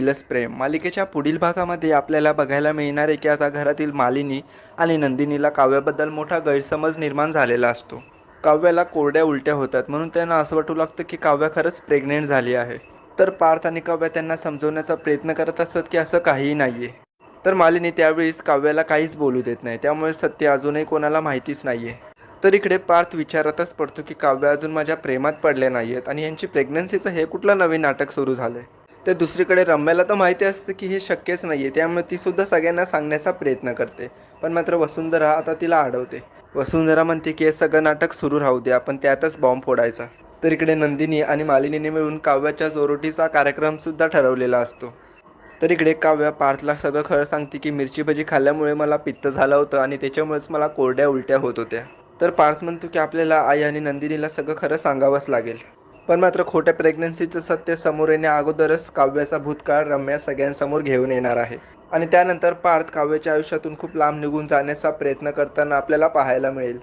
पहिलंच प्रेम मालिकेच्या पुढील भागामध्ये आपल्याला बघायला मिळणार आहे की आता घरातील मालिनी आणि नंदिनीला काव्याबद्दल मोठा गैरसमज निर्माण झालेला असतो. काव्याला कोरड्या उलट्या होतात म्हणून त्यांना असं वाटू लागतं की काव्या खरंच प्रेग्नेंट झाली आहे. तर पार्थ आणि काव्या त्यांना समजवण्याचा प्रयत्न करत असतात की असं काहीही नाहीये. तर मालिनी त्यावेळेस काव्याला काहीच बोलू देत नाही, त्यामुळे सत्य अजूनही कोणाला माहितीच नाहीये. तर इकडे पार्थ विचारातच पडतो की काव्या अजून माझ्या प्रेमात पडल्या नाहीयेत आणि यांची प्रेग्नन्सीचं हे कुठलं नवीन नाटक सुरू झालंय. तर दुसरीकडे रम्याला तर माहिती असतं की हे शक्यच नाहीये, त्यामुळे ती सुद्धा सगळ्यांना सांगण्याचा प्रयत्न करते. पण मात्र वसुंधरा आता तिला अडवते. वसुंधरा म्हणते की हे सगळं नाटक सुरू राहू दे, आपण त्यातच बॉम्ब फोडायचा. तर इकडे नंदिनी आणि मालिनीने मिळून काव्याच्या जोरोटीचा कार्यक्रम सुद्धा ठरवलेला असतो. तर इकडे काव्या पार्थला सगळं खरं सांगते की मिरची भजी खाल्ल्यामुळे मला पित्त झालं होतं आणि त्याच्यामुळेच मला कोरड्या उलट्या होत होत्या. तर पार्थ म्हणतो की आपल्याला आई आणि नंदिनीला सगळं खरं सांगावंच लागेल. पण मात्र खोट्या प्रेग्नन्सीचं सत्य समोर येण्या अगोदरच काव्याचा भूतकाळ रम्या सगळ्यांसमोर घेऊन येणार आहे. आणि त्यानंतर पार्थ काव्याच्या आयुष्यातून खूप लांब निघून जाण्याचा प्रयत्न करताना आपल्याला पाहायला मिळेल.